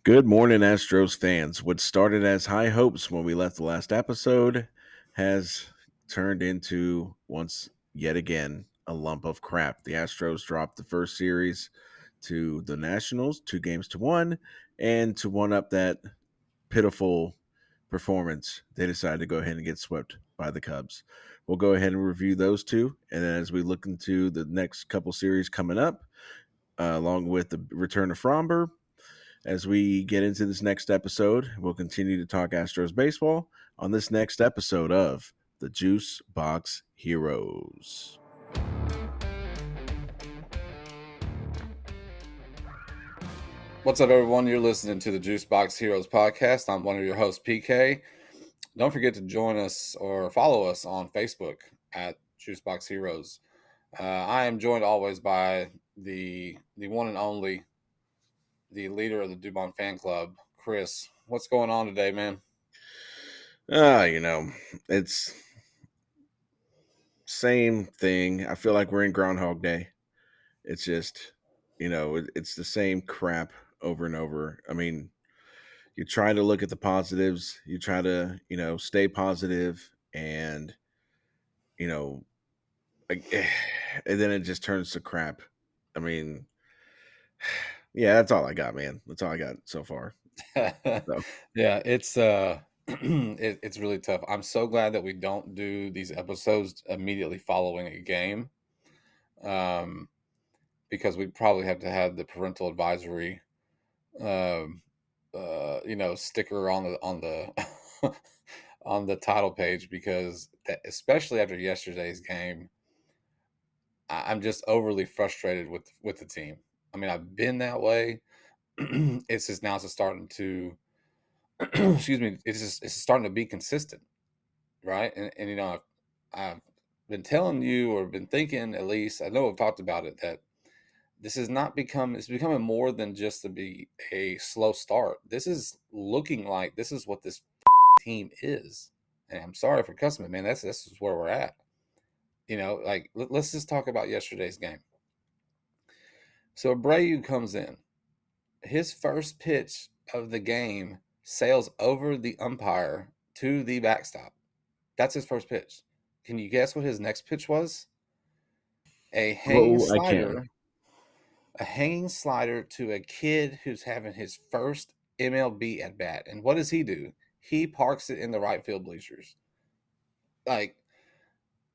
Good morning, Astros fans. What started as high hopes when we left the last episode has turned into, once yet again, a lump of crap. The Astros dropped the first series to the Nationals, 2-1, and to one up that pitiful performance, they decided to go ahead and get swept by the Cubs. We'll go ahead and review those two, and then as we look into the next couple series coming up, along with the return of Fromber, as we get into this next episode, we'll continue to talk Astros baseball on this next episode of the Juice Box Heroes. What's up, everyone? You're listening to the Juice Box Heroes podcast. I'm one of your hosts, PK. Don't forget to join us or follow us on Facebook at Juice Box Heroes. I am joined always by the one and only, the leader of the Dubon fan club, Chris. What's going on today, man? It's same thing. I feel like we're in Groundhog Day. It's just, it's the same crap over and over. I mean, you try to look at the positives, you try to, stay positive, and, you know, and then it just turns to crap. I mean, yeah, that's all I got, man. That's all I got so far. So. Yeah, it's it's really tough. I'm so glad that we don't do these episodes immediately following a game, because we'd probably have to have the parental advisory, um, sticker on the on the title page, because especially after yesterday's game, I'm just overly frustrated with the team. I mean, I've been that way. It's just now it's starting to excuse me. It's starting to be consistent, right? And I've been telling you, or been thinking, at least I know I've talked about it, that this is not become it's becoming more than just to be a slow start. This is looking like this is what this team is. And I'm sorry for cussing, man. This is where we're at. Like let's just talk about yesterday's game. So Abreu comes in. His first pitch of the game sails over the umpire to the backstop. That's his first pitch. Can you guess what his next pitch was? A hanging Oh, I can. slider, a hanging slider to a kid who's having his first MLB at bat. And what does he do? He parks it in the right field bleachers. Like,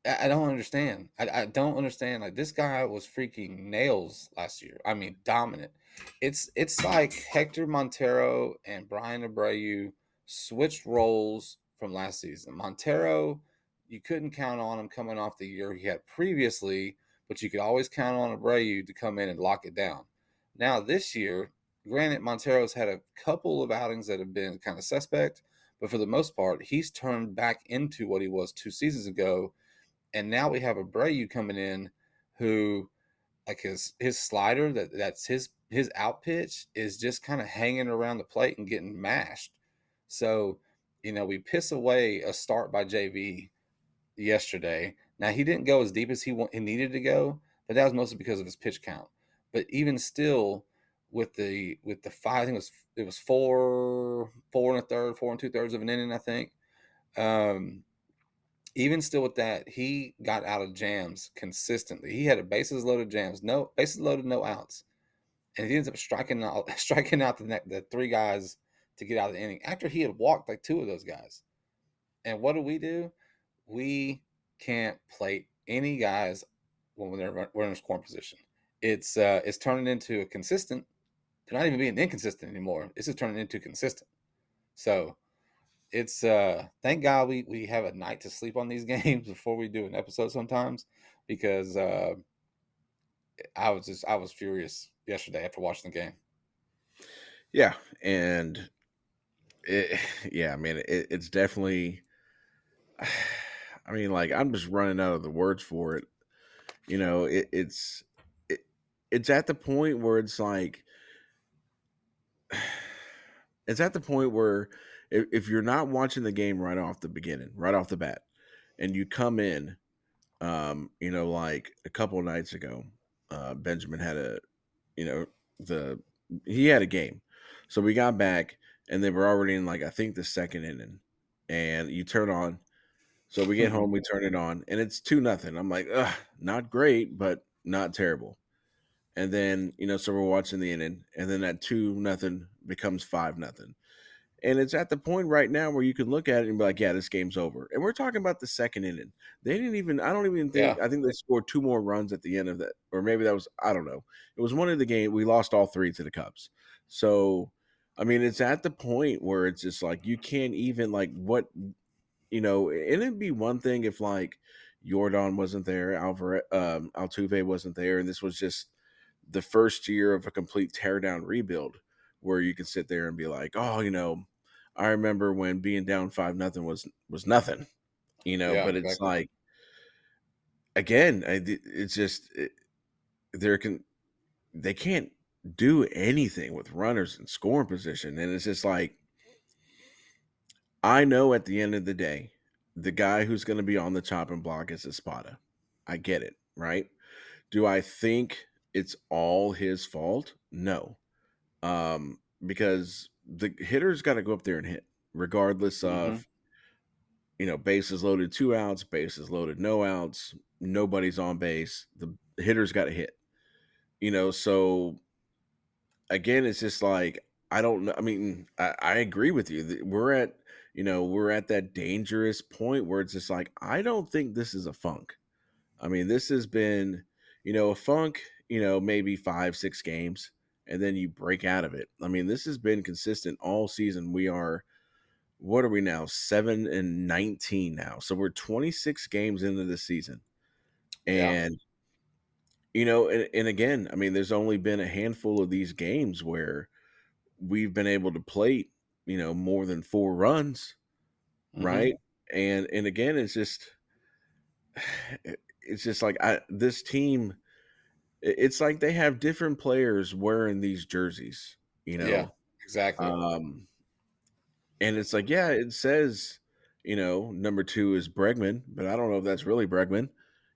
I don't understand. I don't understand. Like, this guy was freaking nails last year. I mean, dominant. It's like Hector Montero and Brian Abreu switched roles from last season. Montero, you couldn't count on him coming off the year he had previously, but you could always count on Abreu to come in and lock it down. Now this year, granted, Montero's had a couple of outings that have been kind of suspect, but for the most part, he's turned back into what he was 2 seasons ago. And now we have Abreu coming in, who, like, his slider, that's his out pitch is just kind of hanging around the plate and getting mashed. So, we piss away a start by JV yesterday. Now, he didn't go as deep as he needed to go, but that was mostly because of his pitch count. But even still, with the five, I think it was four and a third, 4 2/3 of an inning, I think. Even still with that, he got out of jams consistently. He had a bases loaded jams, no bases loaded, no outs, and he ends up striking out the three guys to get out of the inning after he had walked like two of those guys. And what do? We can't plate any guys when we're in scoring position. It's turning into a consistent. They're not even being inconsistent anymore. It's just turning into consistent. So it's thank God we have a night to sleep on these games before we do an episode sometimes, because I was furious yesterday after watching the game. Yeah, and yeah, I mean, it's definitely. I mean, like, I'm just running out of the words for it. It's at the point where it's like, it's at the point where if you're not watching the game right off the beginning, right off the bat, and you come in, like a couple of nights ago, Benjamin had a, you know, he had a game. So we got back, and they were already in like I think the second inning, and you turn on. So we get home, we turn it on, and it's 2-0. I'm like, ugh, not great, but not terrible. And then so we're watching the inning, and then that 2-0 becomes 5-0. And it's at the point right now where you can look at it and be like, yeah, this game's over. And we're talking about the second inning. They didn't even, I don't even Yeah. think, I think they scored two more runs at the end of that. Or maybe that was, I don't know. It was one of the game. We lost all three to the Cubs. So, I mean, it's at the point where it's just like, you can't even, like, and it'd be one thing if, like, Jordan wasn't there, Altuve wasn't there, and this was just the first year of a complete teardown rebuild where you can sit there and be like, oh, I remember when being down 5-0 was nothing, Yeah. but it's Exactly. like again, it's just there can they can't do anything with runners in scoring position, and it's just like I know at the end of the day, the guy who's going to be on the chopping block is Espada. I get it, right? Do I think it's all his fault? No. Because the hitter's got to go up there and hit, regardless Hmm. of bases loaded, 2 outs, bases loaded, no outs, nobody's on base. The hitter's got to hit. So again, it's just like I don't know. I mean, I agree with you. We're at that dangerous point where it's just like I don't think this is a funk. I mean, this has been, a funk, maybe 5, 6 games, and then you break out of it. I mean, this has been consistent all season. What are we now? 7-19 now. So we're 26 games into the season. Yeah. And, and again, I mean, there's only been a handful of these games where we've been able to plate, more than 4 runs, Hmm. right? And again, it's just like this team. It's like they have different players wearing these jerseys, you Yeah. know. Exactly. Um, and it's like, yeah, it says, number 2 is Bregman, but I don't know if that's really Bregman,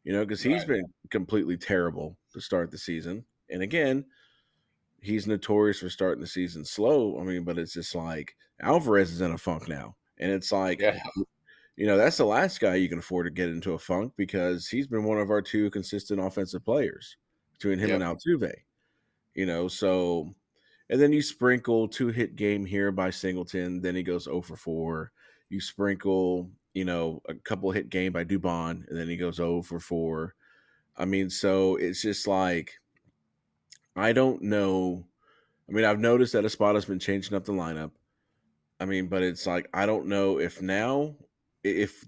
because he's Right. been completely terrible to start the season. And again, he's notorious for starting the season slow. I mean, but it's just like Alvarez is in a funk now. And it's like, Yeah. that's the last guy you can afford to get into a funk because he's been one of our two consistent offensive players between him and Yep. Altuve, so and then you sprinkle 2-hit game here by Singleton, then he goes 0 for 4. You sprinkle, a couple hit game by Dubon, and then he goes 0 for 4. I mean, so it's just like I don't know. I mean, I've noticed that Espada's been changing up the lineup. I mean, but it's like I don't know if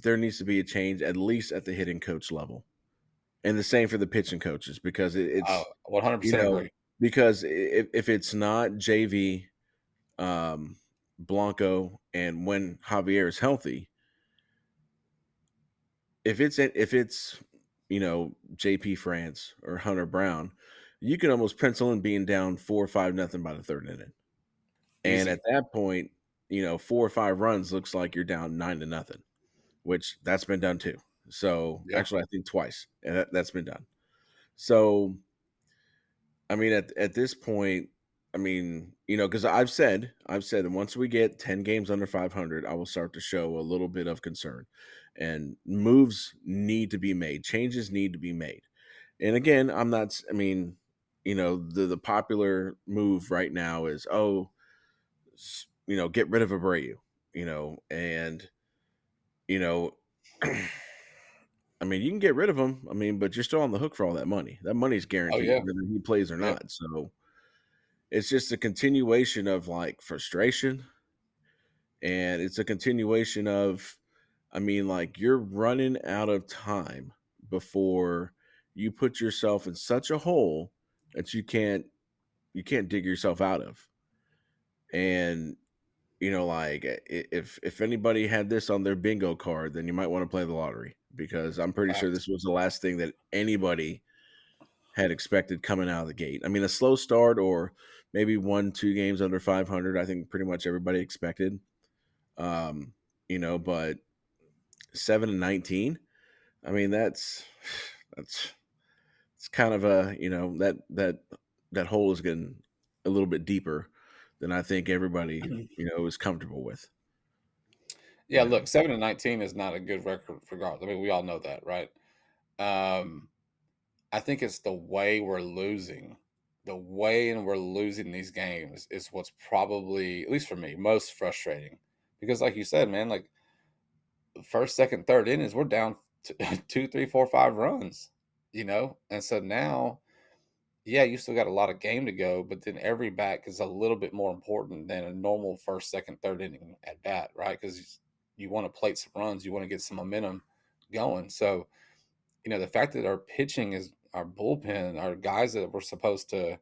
there needs to be a change at least at the hitting coach level, and the same for the pitching coaches because it's 100% agree. because if it's not JV, Blanco, and when Javier is healthy, if it's JP France or Hunter Brown, you can almost pencil in being down 4 or 5 nothing by the third inning. And at Easy. that point, 4 or 5 runs looks like you're down 9-0, which that's been done too. So Yeah. actually, I think twice, and that's been done. So I mean, at this point, I mean, because I've said that once we get 10 games under 500, I will start to show a little bit of concern, and moves need to be made, changes need to be made. And again, I'm not. I mean, the popular move right now is get rid of Abreu, and you know. I mean, you can get rid of him. I mean, but you're still on the hook for all that money. That money's Oh, guaranteed, yeah. whether he plays or Yep. not. So it's just a continuation of like frustration, and it's a continuation of I mean, like you're running out of time before you put yourself in such a hole that you can't dig yourself out of. And like if anybody had this on their bingo card, then you might want to play the lottery because I'm pretty sure Facts. this was the last thing that anybody had expected coming out of the gate. I mean, a slow start or maybe 1, 2 games under 500. I think pretty much everybody expected. Um, but 7-19. I mean, that's it's kind of a that hole is getting a little bit deeper. than I think everybody, is comfortable with. Yeah, You look, know, 7-19 is not a good record regardless. I mean, we all know that, right? Um, I think it's the way we're losing. The way and we're losing these games is what's probably, at least for me, most frustrating. Because, like you said, man, like first, second, third innings, we're down two, three, four, 5 runs. And so now, yeah, you still got a lot of game to go, but then every back is a little bit more important than a normal first, second, third inning at bat, right? Because you want to plate some runs, you want to get some momentum going. So, the fact that our pitching is our bullpen, our guys that were supposed to,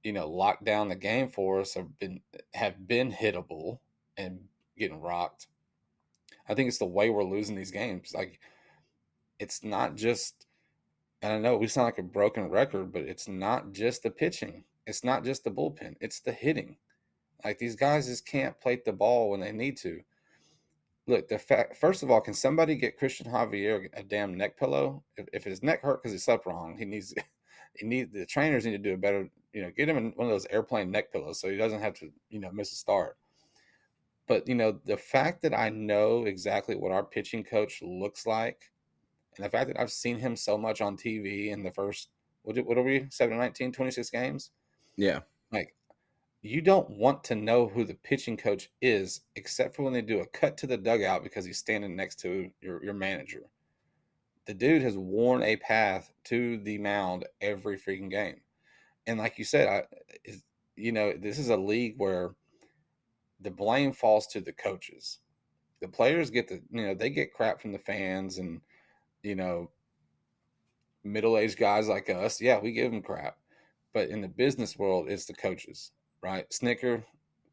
lock down the game for us have been hittable and getting rocked. I think it's the way we're losing these games. Like it's not just, and I know we sound like a broken record, but it's not just the pitching. It's not just the bullpen. It's the hitting. Like these guys just can't plate the ball when they need to. Look, the fact, first of all, can somebody get Christian Javier a damn neck pillow? If his neck hurt because he slept wrong, he needs the trainers need to do a better, get him one of those airplane neck pillows so he doesn't have to, miss a start. But the fact that I know exactly what our pitching coach looks like, and the fact that I've seen him so much on TV in the first what are we 7-19, 26 games, yeah, like you don't want to know who the pitching coach is except for when they do a cut to the dugout because he's standing next to your manager. The dude has worn a path to the mound every freaking game. And like you said, this is a league where the blame falls to the coaches. The players get they get crap from the fans and, you know, middle-aged guys like us. Yeah, we give them crap. But in the business world, it's the coaches, right? Snicker,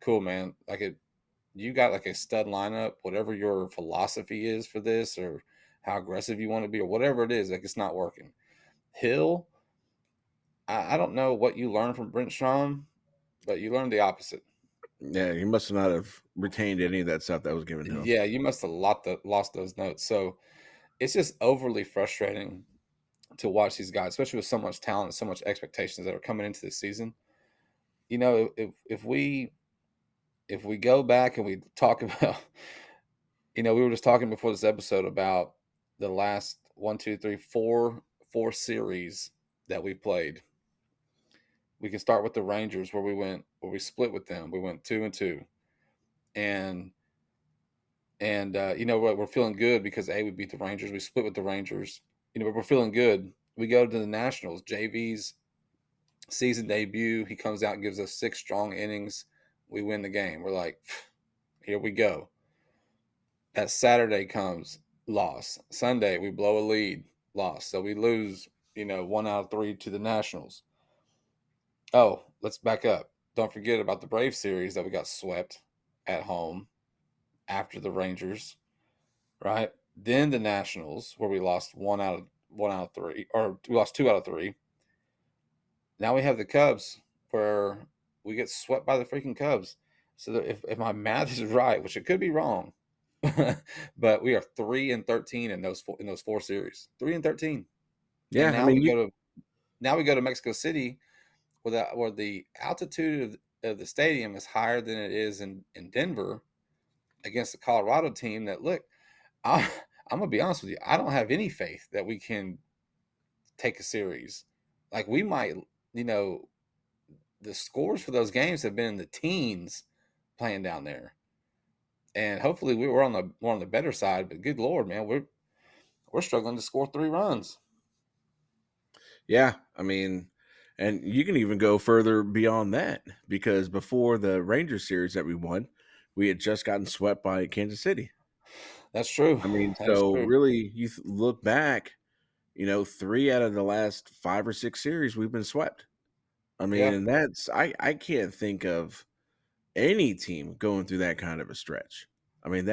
cool, man. You got like a stud lineup, whatever your philosophy is for this or how aggressive you want to be or whatever it is, like it's not working. Hill, I don't know what you learned from Brent Strom, but you learned the opposite. yeah. He must not have retained any of that stuff that was given to him. Yeah, you must have lost those notes. So it's just overly frustrating to watch these guys, especially with so much talent and so much expectations that are coming into the season. If we go back and we talk about, we were just talking before this episode about the last one, two, three, four series that we played. We can start with the Rangers where we split with them. We went 2-2, and we're feeling good because we beat the Rangers. We split with the Rangers. But we're feeling good. We go to the Nationals. JV's season debut. He comes out and gives us 6 strong innings. We win the game. We're like, here we go. That Saturday comes, loss. Sunday, we blow a lead, loss. So we lose, 1 out of 3 to the Nationals. Oh, let's back up. Don't forget about the Brave series that we got swept at home after the Rangers, right? Then the Nationals, where we lost 1 out of 3, or we lost 2 out of 3. Now we have the Cubs, where we get swept by the freaking Cubs. So that if my math is right, which it could be wrong, but we are 3-13 in those 4 series. 3-13, and Yeah, I mean, now we go to Mexico City, where the altitude of the stadium is higher than it is in Denver against the Colorado team. That look, I, I'm gonna be honest with you, I don't have any faith that we can take a series. Like we might, you know, the scores for those games have been in the teens playing down there, and hopefully we're on the better side. But good lord, man, we're struggling to score 3 runs. yeah, I mean, and you can even go further beyond that because before the Rangers series that we won, we had just gotten swept by Kansas City. That's true. I mean, That is so true. really, look back, 3 out of the last 5 or 6 series we've been swept. I mean, Yeah, and I can't think of any team going through that kind of a stretch. I mean,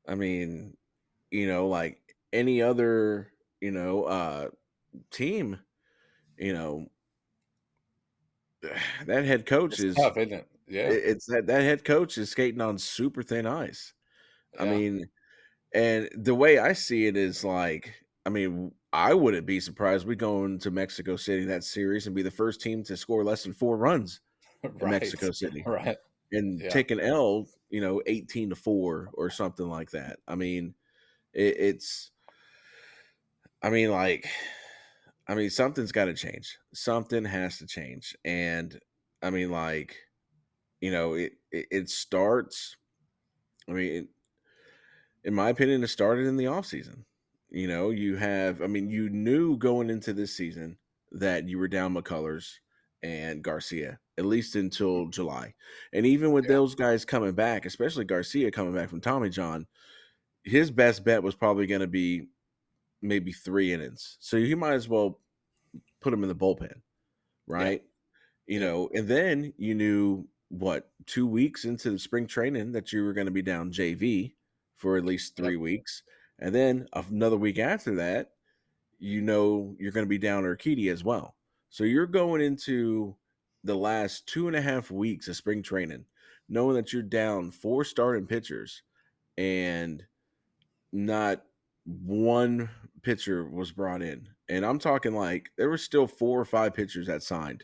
I mean, like any other, team, you know, that head coach it's is tough, isn't it? Yeah, it's that head coach is skating on super thin ice. I yeah. mean, and the way I see it is like, I mean, I wouldn't be surprised we go into Mexico City that series and be the first team to score less than 4 runs. in Right. Mexico City Right. and Yeah. take an L, 18-4 or something like that. I mean, it's I mean, like, something's got to change. Something has to change, and I mean, like, it starts. I mean, in my opinion, it started in the off season. You knew going into this season that you were down McCullers and Garcia, at least until July. And even with Yeah. those guys coming back, especially Garcia coming back from Tommy John, his best bet was probably going to be maybe 3 innings. So you might as well put him in the bullpen, Yeah. right? Yep. And then you knew what 2 weeks into the spring training that you were going to be down JV for at least Yep. 3 weeks, and then another week after that, you're going to be down Urquidy as well. So you're going into the last 2.5 weeks of spring training, knowing that you're down four starting pitchers, and not one pitcher was brought in. And I'm talking like there were still 4 or 5 pitchers that signed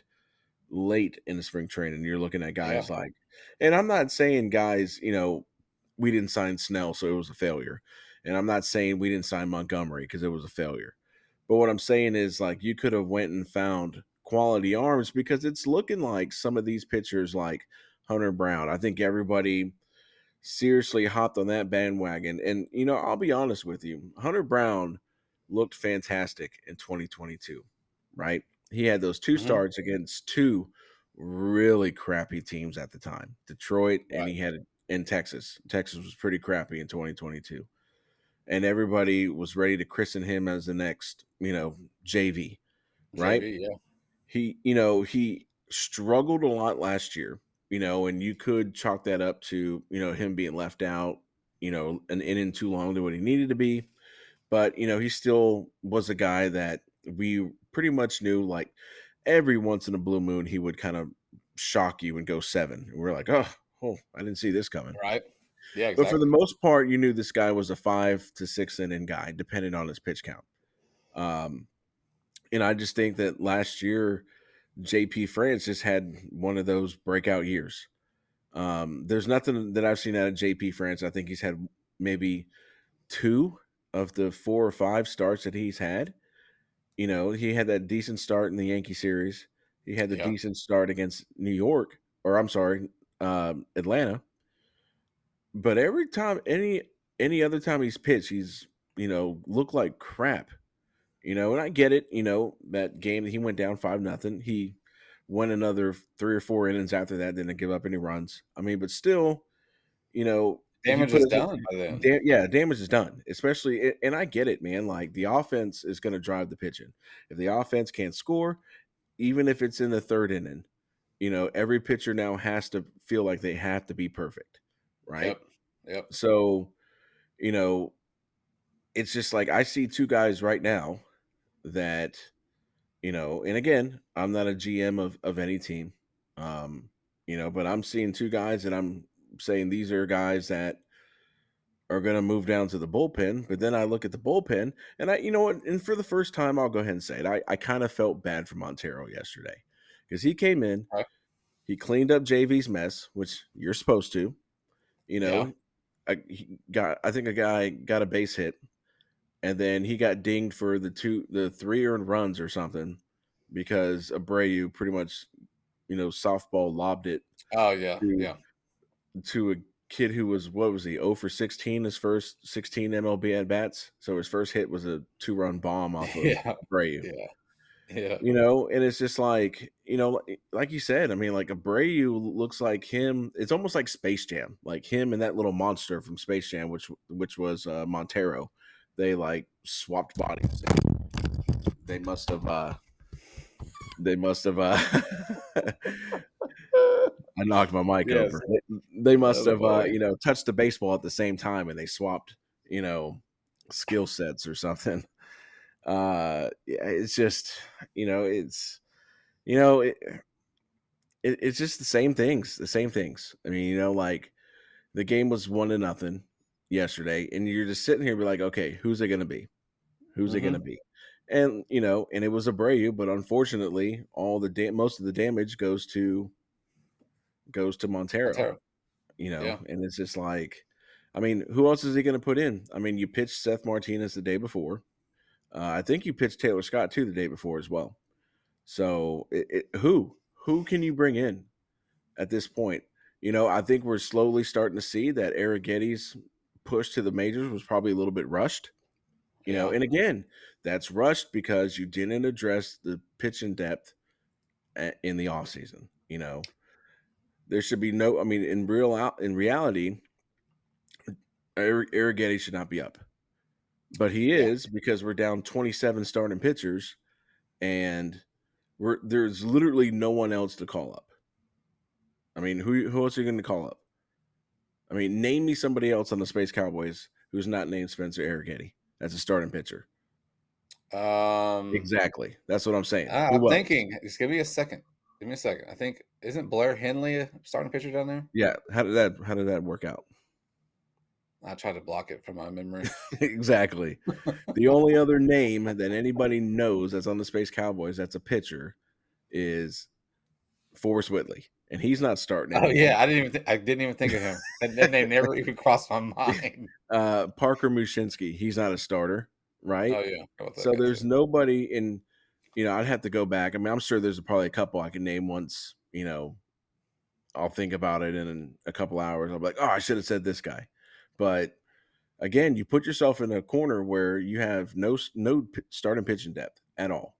late in the spring training. You're looking at Yeah. guys like, and I'm not saying guys, we didn't sign Snell, so it was a failure. And I'm not saying we didn't sign Montgomery because it was a failure. But what I'm saying is like you could have went and found quality arms because it's looking like some of these pitchers like Hunter Brown. I think everybody seriously hopped on that bandwagon. And I'll be honest with you, Hunter Brown looked fantastic in 2022, right? He had those two Hmm. starts against two really crappy teams at the time, Detroit, and Right. he had in Texas. Texas was pretty crappy in 2022. And everybody was ready to christen him as the next, JV, right? JV. Yeah. He struggled a lot last year, and you could chalk that up to, him being left out, an inning too long to what he needed to be. But, he still was a guy that we pretty much knew like every once in a blue moon he would kind of shock you and go seven. And we're like, oh, I didn't see this coming. Right. Yeah. But for the Exactly. most part, you knew this guy was a 5 to 6 inning guy, depending on his pitch count. Um, and I just think that last year JP France just had one of those breakout years. There's nothing that I've seen out of JP France. I think he's had maybe two of the 4 or 5 starts that he's had. He had that decent start in the Yankee series. He had the Yeah. decent start against New York, or I'm sorry, Atlanta. But every time, any other time he's pitched, he's looked like crap. And I get it. That game that he went down 5-0, he went another 3 or 4 innings after that, didn't give up any runs. I mean, but still, he Damage put is his done by then. yeah, damage is done. Especially, and I get it, man. Like the offense is going to drive the pitching. If the offense can't score, even if it's in the third inning, every pitcher now has to feel like they have to be perfect, right? Yep. Yep. So, you know, it's just like I see two guys right now that and again, I'm not a GM of any team. Um, but I'm seeing two guys and I'm saying these are guys that are going to move down to the bullpen. But then I look at the bullpen and you know what? And for the first time, I'll go ahead and say it. I kind of felt bad for Montero yesterday because he came in, Right. he cleaned up JV's mess, which you're supposed to, you Yeah. know, I think a guy got a base hit and then he got dinged for the 3 earned runs or something because Abreu pretty much softball lobbed it Oh yeah. to Yeah. a kid who was what was he 0 for 16 his first 16 MLB at bats. So his first hit was a 2-run bomb off of Yeah. Abreu. Yeah. Yeah. And it's just like like you said. I mean, like Abreu looks like him. It's almost like Space Jam, like him and that little monster from Space Jam, which was Montero. They like swapped bodies. They must have. They must have. I knocked my mic Yes. over. They must have, Boy. touched the baseball at the same time, and they swapped, skill sets or something. Yeah, it's just, it's, you know, it, it's just the same things. The same things. I mean, like the game was 1-0 yesterday, and you're just sitting here, be like, okay, who's it going to be? Who's it going to Hmm. be? And and it was Abreu, but unfortunately, most of the damage goes to goes to Montero, Montero. Yeah. and it's just like, I mean, who else is he going to put in? I mean, you pitched Seth Martinez the day before. I think you pitched Taylor Scott too the day before as well. So who can you bring in at this point? I think we're slowly starting to see that Arrigetti's push to the majors was probably a little bit rushed. Yeah. And again, that's rushed because you didn't address the pitching depth in the offseason. There should be no. I mean, in reality, Arrigetti should not be up, but he Yeah. is because we're down 27 starting pitchers, and there's literally no one else to call up. I mean, who else are you going to call up? I mean, name me somebody else on the Space Cowboys who's not named Spencer Arrigetti as a starting pitcher. Um, Exactly. That's what I'm saying. I'm Who else? thinking. Just give me a second. Give me a second. I think isn't Blair Henley a starting pitcher down there? Yeah. How did that work out? I tried to block it from my memory. Exactly. The only other name that anybody knows that's on the Space Cowboys that's a pitcher is Forrest Whitley, and he's not starting Oh anymore. yeah, I didn't even think of him. That name never even crossed my mind. Parker Mushinski, he's not a starter, right? Oh yeah, how about that So guy there's too? nobody in. I'd have to go back. I mean, I'm sure there's probably a couple I can name once. I'll think about it in a couple hours. I'll be like, oh, I should have said this guy, but again, you put yourself in a corner where you have no starting pitching depth at all,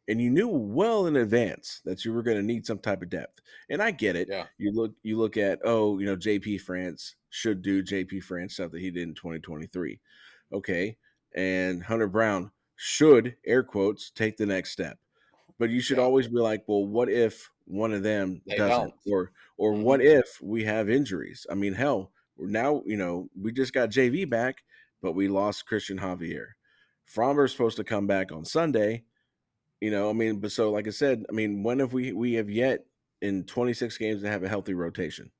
and you knew well in advance that you were going to need some type of depth. And I get it. Yeah, You look at JP France should do JP France stuff that he did in 2023. Okay, and Hunter Brown should air quotes take the next step. But you should yeah. always be like, well, what if one of them They doesn't, don't. or Hmm. what if we have injuries? I mean, hell, now we just got JV back, but we lost Christian Javier. Fromber's supposed to come back on Sunday. I mean, but so like I said, I mean, when have we have yet in 26 games to have a healthy rotation?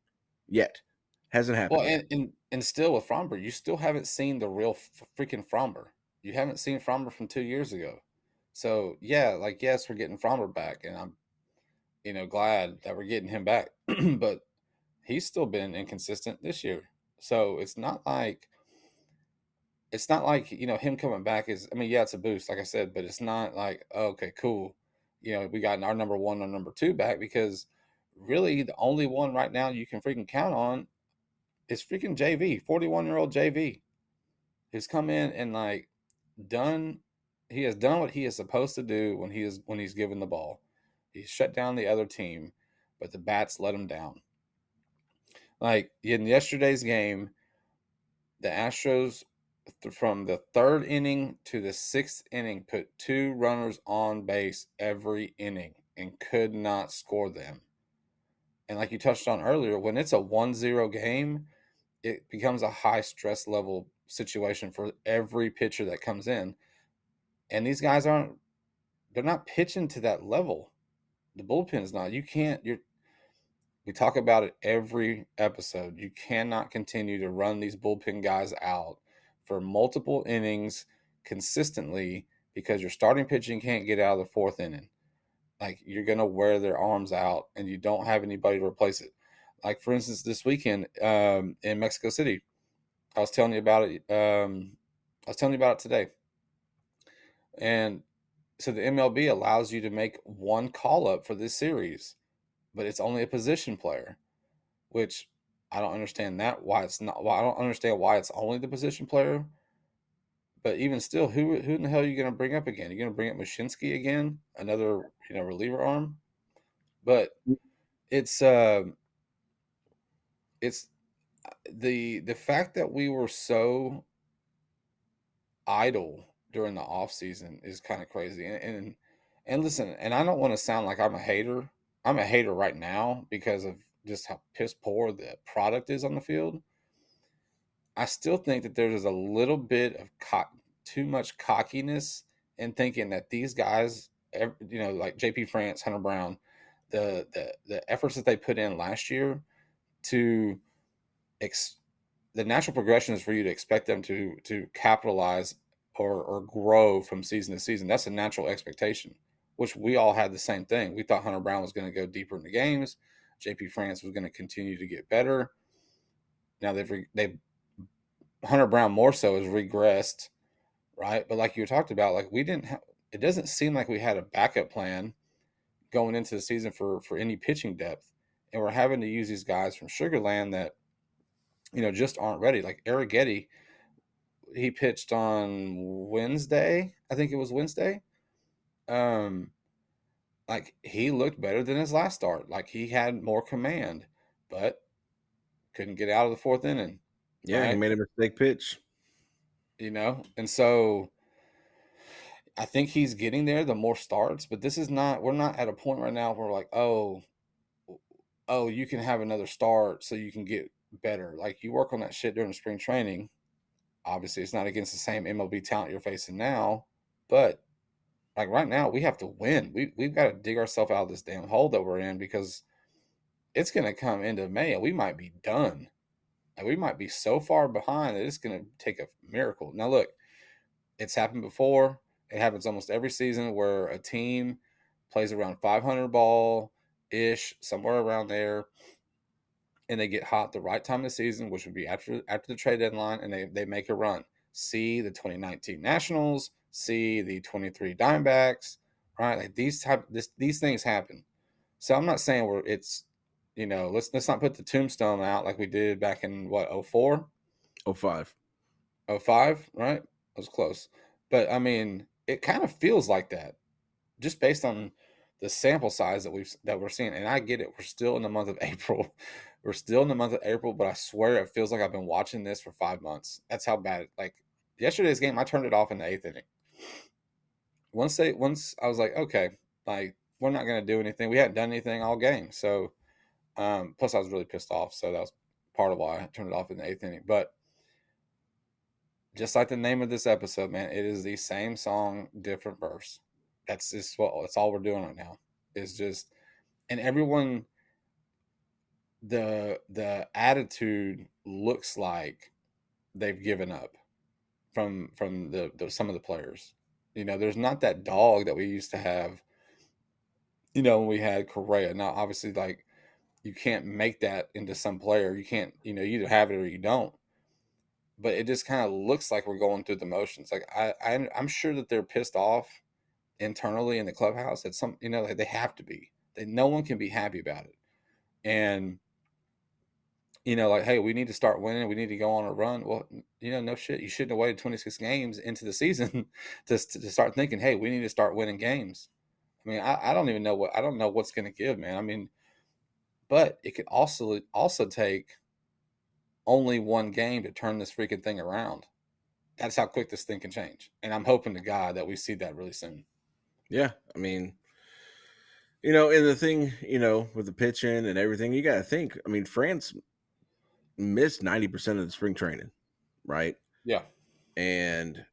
Yet hasn't Well, happened yet. and still with Fromber, you still haven't seen the real freaking Fromber. You haven't seen Fromber from 2 years ago. So yeah, like yes, we're getting Fromber back, and I'm glad that we're getting him back. But he's still been inconsistent this year. So it's not like him coming back is. I mean, yeah, it's a boost, like I said, but it's not like, oh, okay, cool. We got our number one or number two back, because really the only one right now you can freaking count on is freaking JV, 41-year-old JV, who's come in and like done. He has done what he is supposed to do when he's given the ball. He's shut down the other team, but the bats let him down. Like in yesterday's game, the Astros, from the third inning to the sixth inning, put two runners on base every inning and could not score them. And like you touched on earlier, when it's a 1-0 game, it becomes a high stress level situation for every pitcher that comes in. And these guys they're not pitching to that level. The bullpen's not. We talk about it every episode. You cannot continue to run these bullpen guys out for multiple innings consistently, because your starting pitching can't get out of the fourth inning. Like, you're going to wear their arms out and you don't have anybody to replace it. Like, for instance, this weekend in Mexico City, I was telling you about it. I was telling you about it today. And so the MLB allows you to make one call up for this series, but it's only a position player, which I don't understand that why it's not. Why I don't understand why it's only the position player. But even still, who in the hell are you going to bring up again? You're going to bring up Mashinsky again, another reliever arm. But it's it's the fact that we were so idle during the off season is kind of crazy. And listen, and I don't want to sound like I'm a hater. I'm a hater right now because of just how piss poor the product is on the field. I still think that there's a little bit of too much cockiness in thinking that these guys, like JP France, Hunter Brown, the efforts that they put in last year to ex- the natural progression is for you to expect them to capitalize or grow from season to season. That's a natural expectation, which we all had the same thing. We thought Hunter Brown was going to go deeper into games. JP France was going to continue to get better. Now they've Hunter Brown more so has regressed, right? But like you talked about, like we didn't have. It doesn't seem like we had a backup plan going into the season for any pitching depth, and we're having to use these guys from Sugarland that just aren't ready. Like Arrighetti, he pitched on Wednesday. I think it was Wednesday. Um, like he looked better than his last start. Like he had more command, but couldn't get out of the fourth inning, Yeah, he right? made a mistake pitch. And so I think he's getting there. The more starts, but this is not. We're not at a point right now where we're like, oh, you can have another start so you can get better. Like you work on that shit during spring training. Obviously, it's not against the same MLB talent you're facing now, but like right now, we have to win. We've got to dig ourselves out of this damn hole that we're in because it's going to come into May and we might be done. Like we might be so far behind that it's going to take a miracle. Now, look, it's happened before. It happens almost every season where a team plays around 500 ball ish, somewhere around there, and they get hot the right time of the season, which would be after the trade deadline, and they make a run. See the 2019 Nationals, see the 23 Dimebacks, right? Like these things happen. So I'm not saying it's let's not put the tombstone out like we did back in what 04, Oh, 5. 05, right? That was close. But I mean, it kind of feels like that just based on the sample size that we're seeing. And I get it. We're still in the month of April. We're still in the month of April, but I swear it feels like I've been watching this for 5 months. That's how bad. Like yesterday's game, I turned it off in the eighth inning. Once I was like, okay, like we're not going to do anything. We hadn't done anything all game. So plus I was really pissed off. So that was part of why I turned it off in the eighth inning. But just like the name of this episode, man, it is the same song, different verse. That's all we're doing right now. It's just and everyone the attitude looks like they've given up from the some of the players. There's not that dog that we used to have, when we had Correa. Now obviously like you can't make that into some player. You can't, you either have it or you don't. But it just kind of looks like we're going through the motions. Like I'm sure that they're pissed off internally in the clubhouse at some, like they have to be. That no one can be happy about it. And like, hey, we need to start winning. We need to go on a run. Well, no shit. You shouldn't have waited 26 games into the season to start thinking, hey, we need to start winning games. I mean, I don't even know I don't know what's going to give, man. I mean, but it could also take only one game to turn this freaking thing around. That's how quick this thing can change. And I'm hoping to God that we see that really soon. Yeah, I mean, and the thing, with the pitching and everything, you got to think. I mean, France missed 90% of the spring training, right? Yeah. And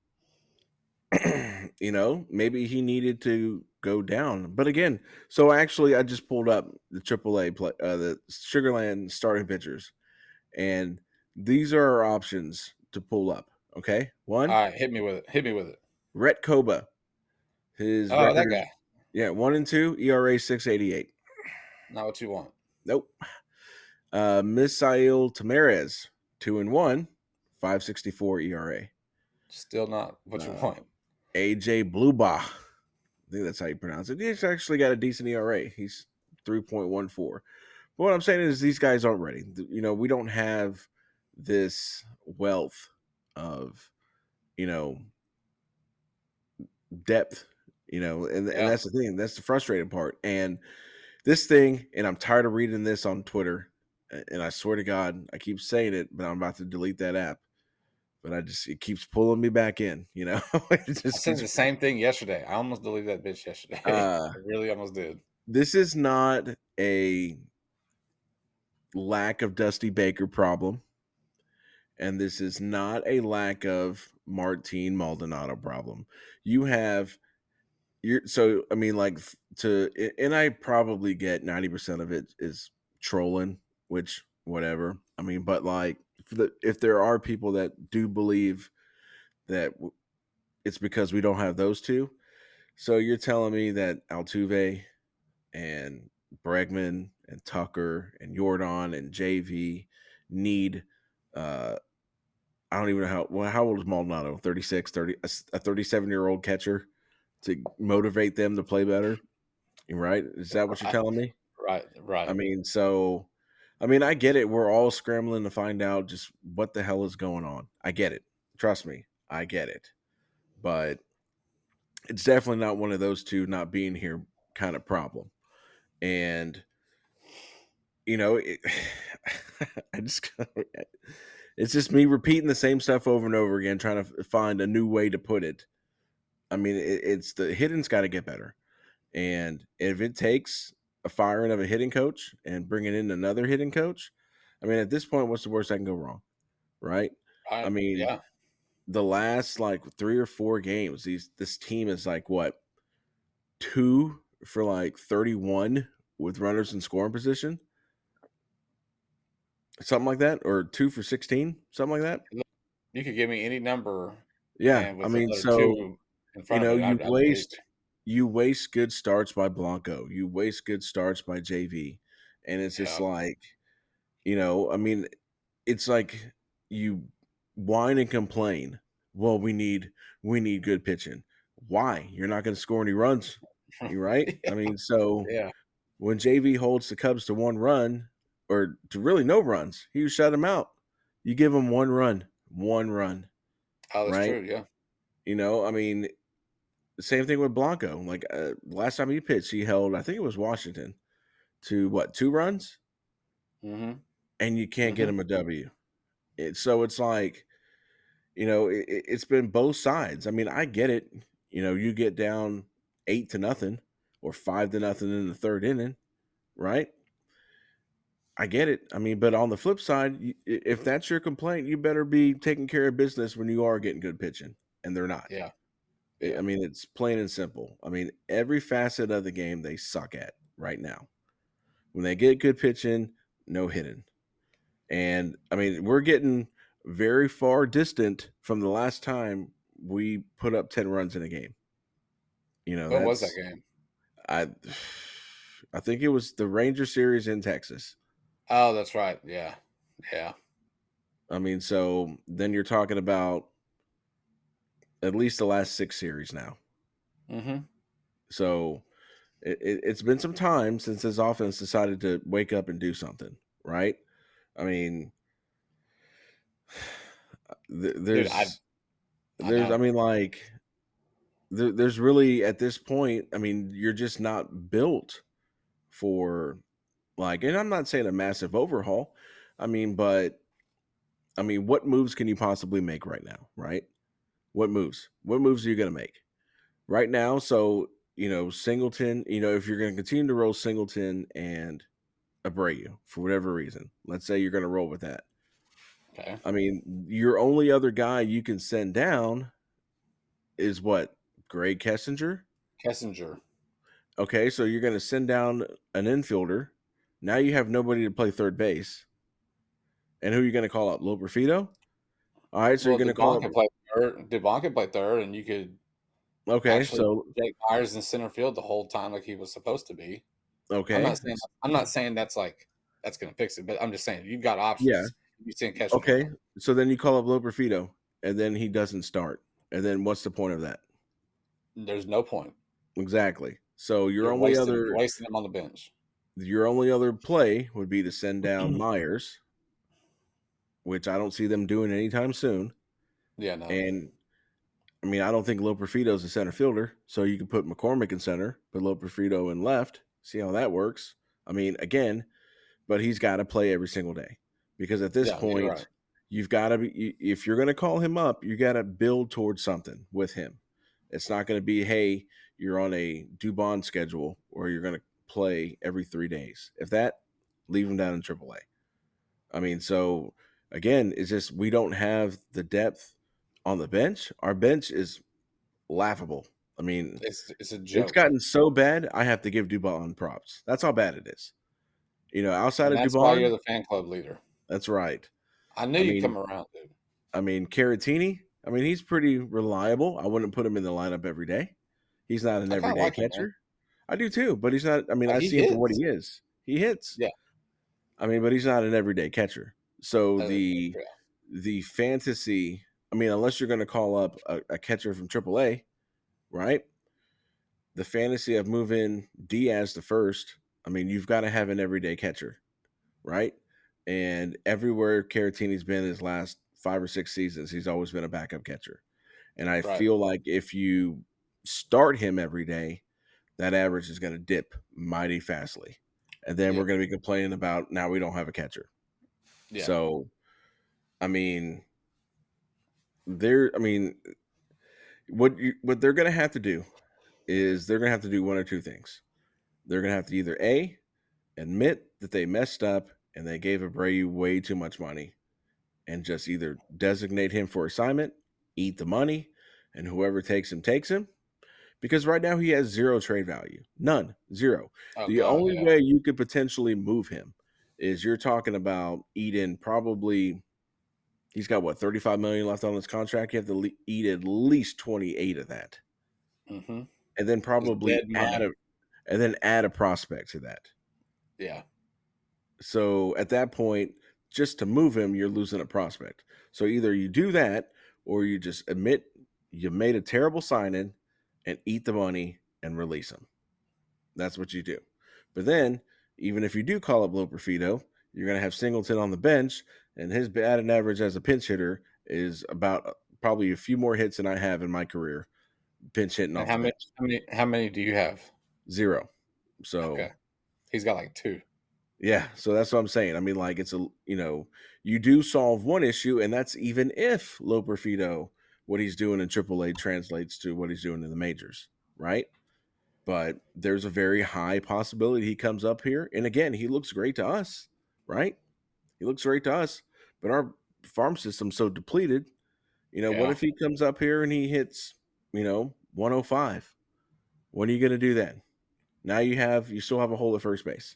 maybe he needed to go down. But again, so actually, I just pulled up the AAA play, the Sugarland starting pitchers, and these are our options to pull up. Okay, one, All right, hit me with it. Hit me with it. Rhett Koba. His Oh, record that is guy. 1-2, ERA 6.88. Not what you want. Nope. Misael Tamarez 2-1, 5.64 ERA. Still not what you Uh, want. AJ Blubaugh. I think that's how you pronounce it. He's actually got a decent ERA. He's 3.14. But what I'm saying is these guys aren't ready. We don't have this wealth of, you know, depth, and Yeah. that's the thing. That's the frustrating part. And this thing, and I'm tired of reading this on Twitter, and I swear to God, I keep saying it, but I'm about to delete that app. But it keeps pulling me back in, it I just said keeps. the same thing yesterday. I almost deleted that bitch yesterday. Uh, I really almost did. this is not a lack of Dusty Baker problem, and this is not a lack of Martin Maldonado problem. You have so I mean, like and I probably get 90% of it is trolling, which whatever. I mean, but like if there are people that do believe that it's because we don't have those two, so you're telling me that Altuve and Bregman and Tucker and Jordan and JV need uh I don't even know how old is Maldonado? 36, 30, a 37-year-old catcher to motivate them to play better, right? Is that what you're Right, telling me? right, I right. mean, so I mean, I get it. We're all scrambling to find out just what the hell is going on. I get it. Trust me, I get it. But it's definitely not one of those two not being here kind of problem. And it, I just it's just me repeating the same stuff over and over again, trying to find a new way to put it. I mean, it's the hitting's got to get better, and if it takes a firing of a hitting coach and bringing in another hitting coach, I mean, at this point, what's the worst that can go wrong, right? I Right, mean, yeah. the last like 3 or 4 games, this team is like what 2 for like 31 with runners in scoring position, something like that, or 2 for 16, something like that. Look, you could give me any number, Yeah, and I with the mean, letter so 2 in front of it, you I'd believe waste you. good starts by Blanco, you waste good starts by JV, and it's just Yeah, like, I mean, it's like you whine and complain. Well, we need good pitching. Why? You're not going to score any runs, you right? I yeah, mean, so yeah. when JV holds the Cubs to 1 run or to really no runs, you shut them out. You give them 1 run, Oh, that's right? true, yeah. I mean, same thing with Blanco. Like last time he pitched, he held, I think it was Washington, to what, 2 runs, Mhm, and you can't get mhm. him a W. So it's like, it's been both sides. I mean, I get it. You get down 8-0 or 5-0 in the third inning, right? I get it. I mean, but on the flip side, if that's your complaint, you better be taking care of business when you are getting good pitching, and they're not. Yeah, I yeah. mean, it's plain and simple. I mean, every facet of the game they suck at right now. When they get good pitching, no hitting. And I mean, we're getting very far distant from the last time we put up 10 runs in a game. What was that That's game? I I think it was the Ranger series in Texas. Oh, that's right, yeah, yeah. I mean, so then you're talking about at least the last 6 series now. Mhm. So it's been some time since this offense decided to wake up and do something, right? I mean, th- Dude, there's I I know. mean, like there's really at this point, I mean, you're just not built for like, and I'm not saying a massive overhaul. I mean, but I mean, what moves can you possibly make right now, right? What moves? What moves are you going to make right now? So, Singleton, if you're going to continue to roll Singleton and Abreu for whatever reason, let's say you're going to roll with that. Okay. I mean, your only other guy you can send down is what? Greg Kessinger? Kessinger. Okay, so you're going to send down an infielder. Now you have nobody to play third base. And who are you going to call up? Lil Perfito? All right, so you're Well, going to call Dubon could play 3rd, and you could up. Okay, actually so Jake Myers in center field the whole time like he was supposed to be. okay, I'm not saying that's gonna fix it, but I'm just saying you've got yeah, options. You send Kessinger okay. down. So then you call up Lil Perfito, and then he doesn't start. And then what's the point of that? There's no point. Exactly. So You're wasting him on the bench. your only other play would be to send down Myers, which I don't see them doing anytime soon. Yeah, no. And I mean, I don't think Lil Perfito's a center fielder, so you can put McCormick in center, put Lil Perfito in left, see how that works. I mean, again, but he's got to play every single day because at this Yeah, you're right. point, you've got to be, if you're going to call him up, you got to build towards something with him. It's not going to be, hey, you're on a Dubon schedule or you're going to play every 3 days. If that, leave him down in AAA. I mean, so again, it's just we don't have the depth on the bench. Our bench is laughable. I mean, It's a it's joke, gotten so bad. I have to give Dubon props. That's how bad it is. Outside and of that's why you're Dubon, the fan club leader. that's right. I knew I you'd mean, come around, dude. Caratini. I mean, he's pretty reliable. I wouldn't put him in the lineup every day. He's not an I kind of everyday like him, man. catcher. I do too, but he's not. I mean, I He see him for what hits. he is. He hits. Yeah. I mean, but he's not an everyday catcher. So Yeah. the fantasy, I mean, unless you're going to call up a catcher from AAA, right? The fantasy of moving Diaz to first, I mean, you've got to have an everyday catcher, right? And everywhere Caratini's been his last 5 or 6 seasons, he's always been a backup catcher. And I Right. feel like if you start him every day, that average is going to dip mighty fastly. And then we're Yep. going to be complaining about now we don't have a catcher. Yeah. So, I mean, I mean, what they're going to have to do is they're going to have to do one or two things. They're going to have to either A, admit that they messed up and they gave Abreu way too much money and just either designate him for assignment, eat the money, and whoever takes him. Because right now he has zero trade value. None. Zero. Oh The God. only Yeah. way you could potentially move him is you're talking about eating probably he's got what 35 million left on his contract. You have to eat at least 28 of that. Mm-hmm. And then Just probably dead money. add a prospect to that. Yeah. So at that point, just to move him, you're losing a prospect. So either you do that or you just admit you made a terrible signing and eat the money and release him. That's what you do. But then, even if you do call up Loperfido, you're going to have Singleton on the bench, and his batting average as a pinch hitter is about probably a few more hits than I have in my career, pinch hitting And off the bench. how many do you have? Zero. So Okay. He's got like two. yeah, so that's what I'm saying. I mean, like it's you do solve one issue, and that's even if Loperfido, what he's doing in AAA translates to what he's doing in the majors, right? But there's a very high possibility he comes up here. And again, he looks great to us, right? He looks great to us. But our farm system's so depleted. What Yeah. if he comes up here and he hits, 105? What are you going to do then? Now you still have a hole at first base,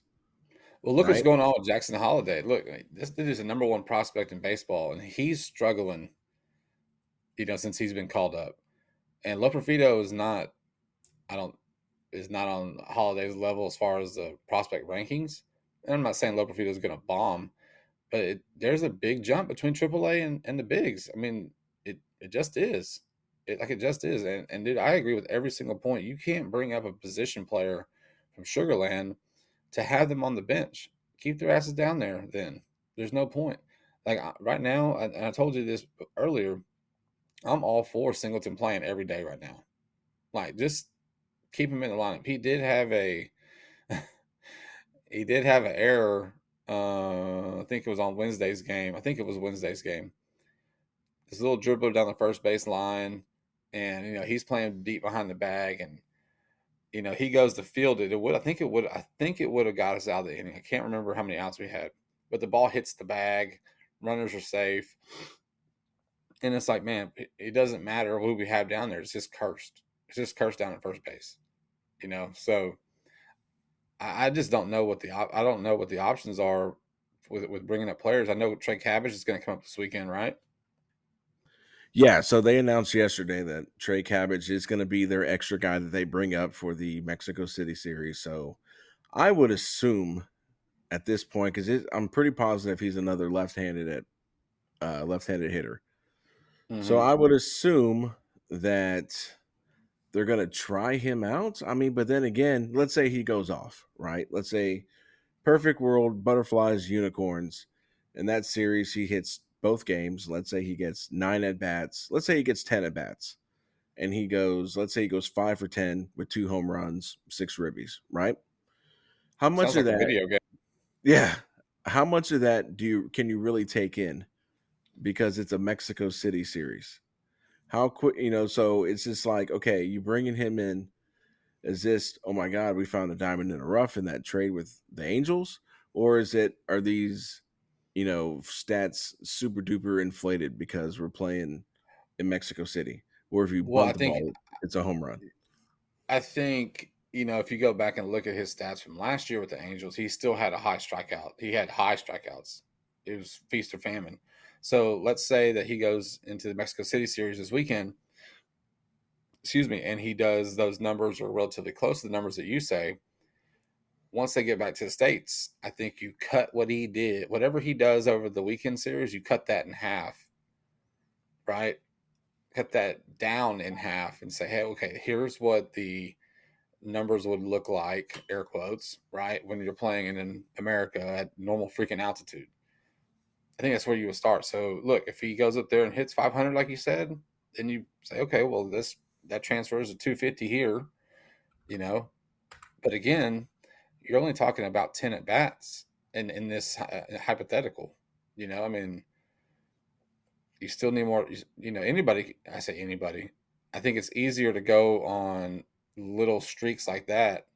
Well, look what's right? going on with Jackson Holiday. Look, this dude is the number one prospect in baseball, and he's struggling. Since he's been called up, and Loperfido is not. I don't is not on Holiday's level as far as the prospect rankings. And I'm not saying Loperfido is going to bomb, but there's a big jump between AAA and the bigs. I mean, it just is. It just is. And dude, I agree with every single point. You can't bring up a position player from Sugarland to have them on the bench. Keep their asses down there. Then there's no point. Like right now, and I told you this earlier. I'm all for Singleton playing every day right now. Like just keep him in the lineup. He did have an error. I think it was on Wednesday's game. I think it was Wednesday's game. This little dribbler down the first base line, and he's playing deep behind the bag, and he goes to field it. It would. I think it would. I think it would have got us out of the inning. I can't remember how many outs we had, but the ball hits the bag. Runners are safe, and it's like, man, it doesn't matter who we have down there. It's just cursed. It's just cursed down at first base. So I just don't know I don't know what the options are with bringing up players. I know Trey Cabbage is going to come up this weekend, right? Yeah, so they announced yesterday that Trey Cabbage is going to be their extra guy that they bring up for the Mexico City series. So I would assume at this point, because I'm pretty positive he's another left-handed hitter. So Mm-hmm. I would assume that they're going to try him out. I mean, but then again, let's say he goes off, right? Let's say perfect world, butterflies, unicorns. In that series, he hits both games. Let's say he gets 9 at bats. Let's say he gets 10 at bats. And let's say he goes 5 for 10 with 2 home runs, 6 ribbies, right? How much Sounds of like a that, video game. yeah, how much of that can you really take in? Because it's a Mexico City series. How quick, so it's just like, okay, you bringing him in. Is this, oh my God, we found a diamond in the rough in that trade with the Angels? Or are these, stats super duper inflated because we're playing in Mexico City? Or if you Well, bunt the ball, it's a home run. I think if you go back and look at his stats from last year with the Angels, he still had a high strikeout. He had high strikeouts. It was feast or famine. So let's say that he goes into the Mexico City series this weekend. Excuse me, and he does those numbers are relatively close to the numbers that you say. once they get back to the States, I think you cut what he did, whatever he does over the weekend series, you cut that in half, right? Cut that down in half and say, hey, okay, here's what the numbers would look like, air quotes, right? When you're playing in America at normal freaking altitude. I think that's where you would start. So look, if he goes up there and hits 500, like you said, then you say, okay, well, that transfers to 250 here, you know. But again, you're only talking about 10 at bats in this hypothetical. I mean, you still need more. Anybody. I say anybody. I think it's easier to go on little streaks like that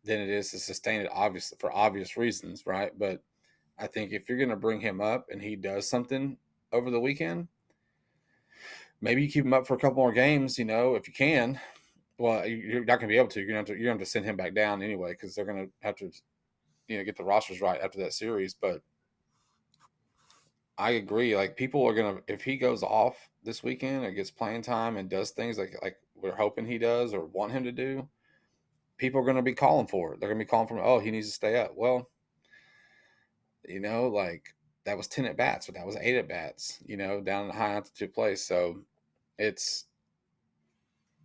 than it is to sustain it, obviously for obvious reasons, right? But I think if you're going to bring him up and he does something over the weekend, maybe you keep him up for a couple more games. If you can. Well, you're not going to be able to. You're going to send him back down anyway because they're going to have to get the rosters right after that series. But I agree. Like people are gonna if he goes off this weekend or gets playing time and does things like we're hoping he does or want him to do, people are gonna be calling for it. They're gonna be calling for him, oh, he needs to stay up. Well, like that was 10 at bats, but that was 8 at bats, down in a high altitude place. So it's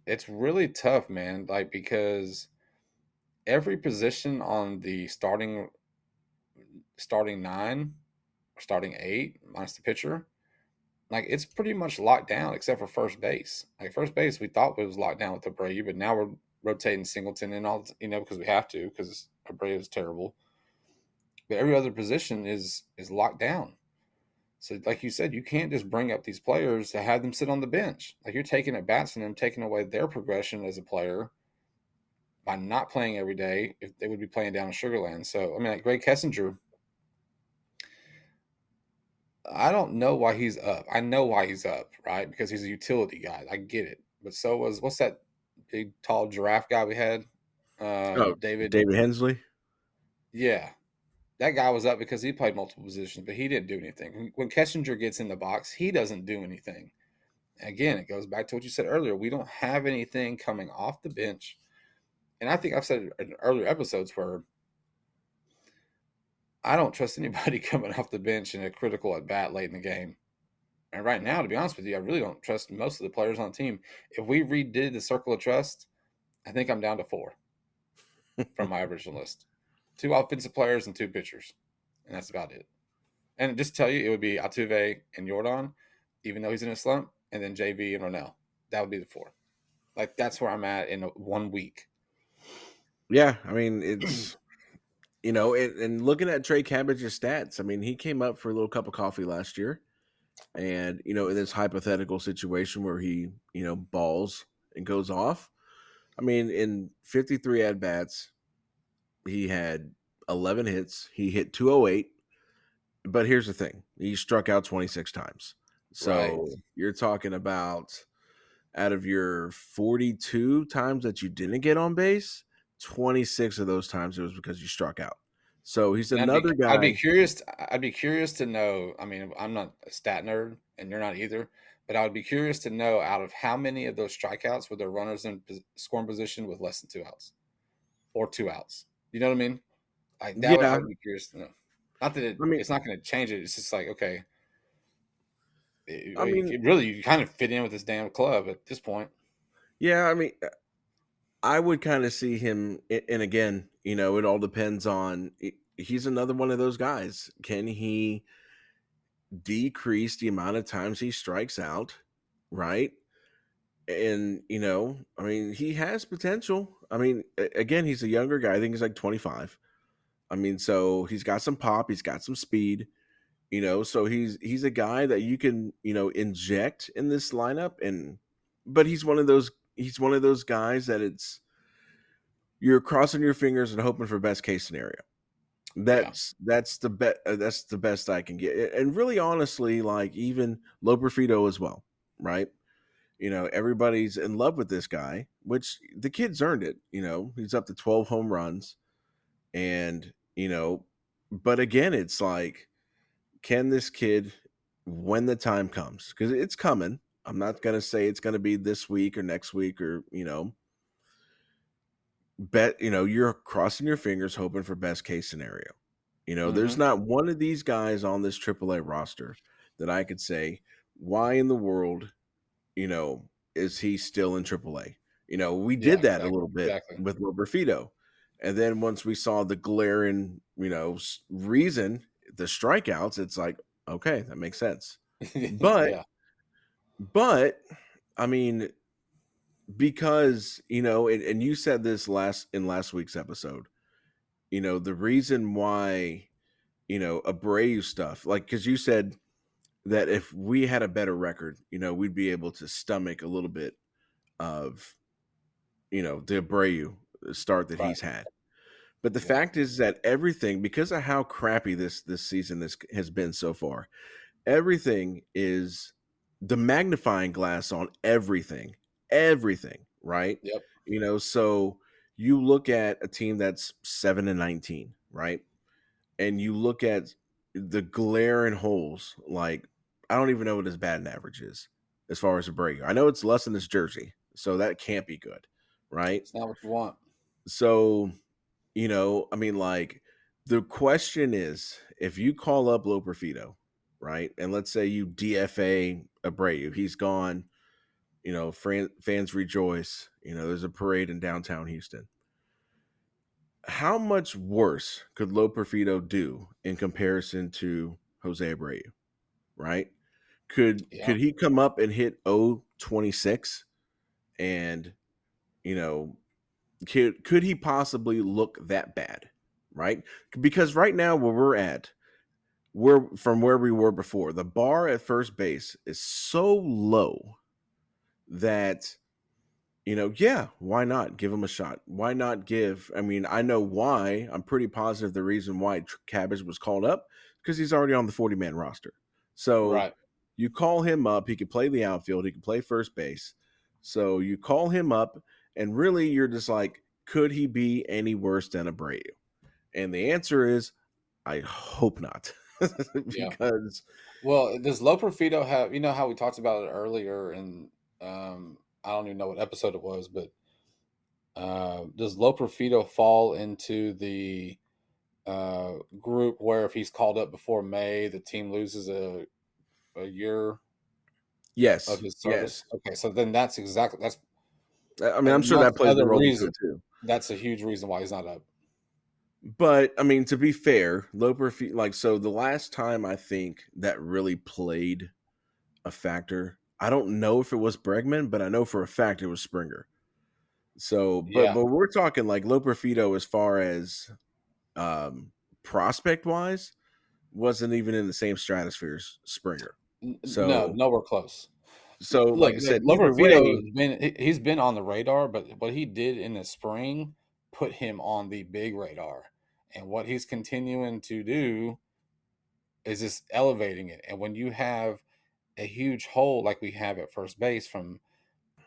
it's really tough, man. Like because every position on the starting nine or starting eight minus the pitcher, like it's pretty much locked down except for first base. Like first base, we thought it was locked down with Abreu, but now we're rotating Singleton and all, because we have to because Abreu is terrible. But every other position is locked down. So, like you said, you can't just bring up these players to have them sit on the bench. Like you're taking at bats and them taking away their progression as a player by not playing every day. If they would be playing down in Sugarland, so I mean, like Greg Kessinger, I don't know why he's up. I know why he's up, right? Because he's a utility guy. I get it. But so was what's that big tall giraffe guy we had? Oh, David. David Hensley. Yeah. That guy was up because he played multiple positions, but he didn't do anything. When Kessinger gets in the box, he doesn't do anything. Again, it goes back to what you said earlier. We don't have anything coming off the bench. And I think I've said in earlier episodes where I don't trust anybody coming off the bench in a critical at bat late in the game. And right now, to be honest with you, I really don't trust most of the players on the team. If we redid the circle of trust, I think I'm down to 4 from my original list: 2 offensive players and 2 pitchers, and that's about it. And just to tell you, it would be Altuve and Jordan, even though he's in a slump, and then JV and Ronell. That would be the 4. Like that's where I'm at in 1 week. Yeah, I mean it's and looking at Trey Cabbage's stats, I mean he came up for a little cup of coffee last year, and in this hypothetical situation where he balls and goes off. I mean, in 53 at bats, he had 11 hits. He hit 208. But here's the thing: he struck out 26 times. Right. So you're talking about out of your 42 times that you didn't get on base, 26 of those times it was because you struck out. So he's And another I'd be guy. curious. I'd be curious to know. I mean, I'm not a stat nerd, and you're not either. But I would be curious to know out of how many of those strikeouts were there runners in scoring position with less than 2 outs or 2 outs. You know what I mean? Like that would I Yeah, would be curious to know. Not that I mean, it's not going to change it. It's just like okay, I mean, really you kind of fit in with this damn club at this point. yeah, I mean, I would kind of see him, and again, it all depends on. He's another one of those guys. Can he decrease the amount of times he strikes out? Right. And I mean, he has potential. I mean, again, he's a younger guy. I think he's like 25. I mean, so he's got some pop, he's got some speed, so he's a guy that you can, inject in this lineup. And but he's one of those guys that you're crossing your fingers and hoping for best case scenario. Yeah, That's the best I can get. And really honestly, like even Loperfido as well, right? Everybody's in love with this guy, which the kid's earned it. He's up to 12 home runs. And, but again, it's like, can this kid, when the time comes, because it's coming, I'm not going to say it's going to be this week or next week or, bet you're crossing your fingers hoping for best case scenario. There's Hmm. not one of these guys on this AAA roster that I could say, why in the world, is he still in AAA? We Yeah, did that a little bit exactly. with Loberfito. And then once we saw the glaring, reason, the strikeouts, it's like, okay, that makes sense. But, Yeah, but, I mean, because, and you said this last week's episode, the reason why, Abreu stuff, like, because you said that if we had a better record, we'd be able to stomach a little bit of, the Abreu start that right. he's had. But the Yeah, fact is that everything, because of how crappy this season has been so far, everything is the magnifying glass on everything, right? yep, So you look at a team that's 7-19, right? And you look at the glaring holes, like I don't even know what his batting average is as far as Abreu. I know it's less than his jersey, so that can't be good, right? it's not what you want. So, I mean, like the question is, if you call up Loperfido, right, and let's say you DFA Abreu, he's gone. Fans rejoice. There's a parade in downtown Houston. How much worse could Loperfido do in comparison to Jose Abreu? Right? Could Yeah, he come up and hit 0-26 and you know could he possibly look that bad? Right? Because right now where we're at, we're from where we were before. The bar at first base is so low that yeah, why not give him a shot? Why not give? I mean, I know why. I'm pretty positive the reason why Cabbage was called up because he's already on the 40-man roster. So right. you call him up. He could play the outfield. He could play first base. So you call him up, and really, you're just like, could he be any worse than Abreu? And the answer is, I hope not, Yeah. because Well, does low profito have? You know how we talked about it earlier, and I don't even know what episode it was, but does low profito fall into the group where if he's called up before May, the team loses a year of yes, his yes. service? Okay, so then that's I mean, I'm sure that amongst plays a other role into reasons. it too. That's a huge reason why he's not up. But I mean, to be fair, Loper like so the last time I think that really played a factor, I don't know if it was Bregman, but I know for a fact it was Springer. So, but Yeah. but we're talking like Loperfido as far as um prospect wise, wasn't even in the same stratosphere as Springer. No, So nowhere close. like Look, I look, said, either Loperfido way, has been he's been on the radar, but what he did in the spring put him on the big radar. And what he's continuing to do is just elevating it. And when you have a huge hole like we have at first base from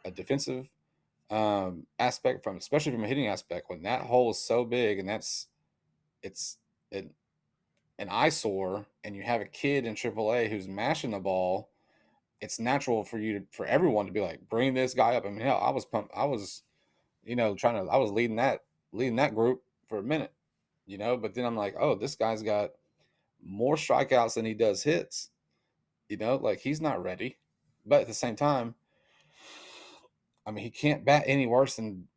a defensive aspect, from especially from a hitting aspect, when that hole is so big and it's an, an eyesore, and you have a kid in AAA who's mashing the ball, it's natural for for everyone to be like, bring this guy up. I mean, hell, I was pumped. I was, I was leading that group for a minute, but then I'm like, oh, this guy's got more strikeouts than he does hits, like he's not ready. But at the same time, I mean, he can't bat any worse than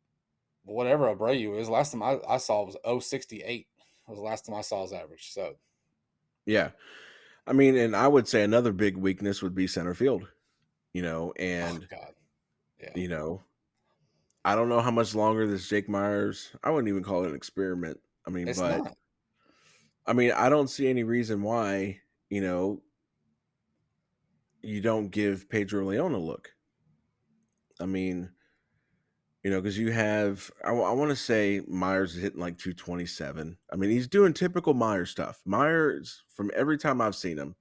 whatever Abreu is. Last time I saw was 068 was the last time I saw his average. So, yeah. I mean, and I would say another big weakness would be center field, oh and God, yeah, you know, I don't know how much longer this Jake Myers. I wouldn't even call it an experiment. I mean, it's but not. I mean, I don't see any reason why, you don't give Pedro Leon a look. I mean, because you have, I want to say Myers is hitting like 227. I mean, he's doing typical Myers stuff. Myers, from every time I've seen him,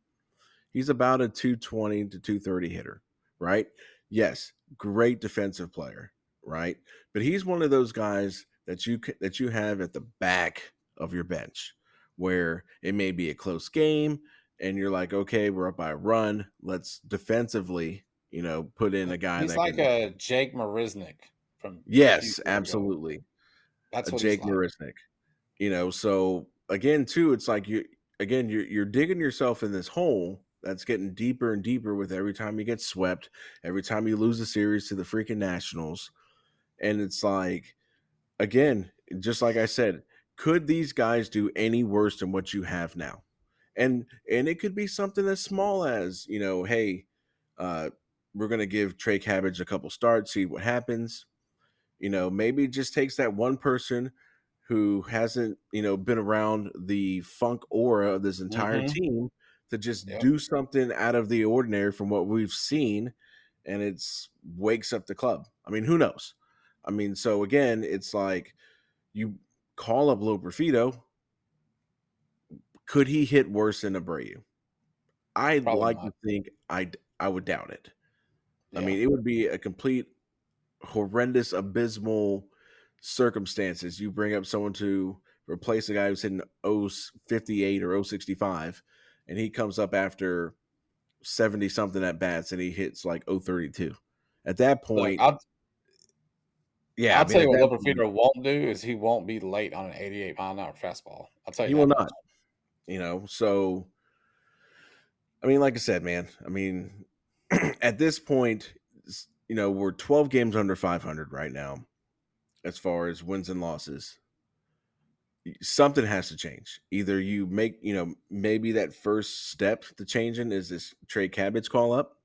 he's about a 220 to 230 hitter, right? Yes, great defensive player, right? But he's one of those guys that you have at the back of your bench where it may be a close game and you're like, okay, we're up by a run. Let's defensively, put in a guy He's that like can. a Jake Marisnik from a few Yes, years ago. absolutely. That's a what he's Jake like. Marisnik. So again, too, it's like you're digging yourself in this hole that's getting deeper and deeper with every time you get swept, every time you lose a series to the freaking Nationals. And it's like, again, just like I said, could these guys do any worse than what you have now? And it could be something as small as, hey, uh, we're gonna give Trey Cabbage a couple starts, see what happens. Maybe it just takes that one person who hasn't, been around the funk aura of this entire Mm-hmm. team to just Yep. do something out of the ordinary from what we've seen, and it's wakes up the club. I mean, who knows? I mean, so again, it's like you call up Lil Profito. Could he hit worse than Abreu? I'd Probably like not. to think I would doubt it. I Yeah. mean, it would be a complete horrendous, abysmal circumstances. You bring up someone to replace a guy who's hitting 058 or 065, and he comes up after 70 something at bats and he hits like 032. At that Look, point, I'll yeah, I I'll mean, tell you at what that Lil point, Profiter won't do is he won't be late on an 88-mile-an-hour fastball. I'll tell you he will that much. not, So, I mean, like I said, man, I mean, at this point, we're 12 games under 500 right now as far as wins and losses. Something has to change. Either you make, maybe that first step to changing is this Trey Cabbage call up.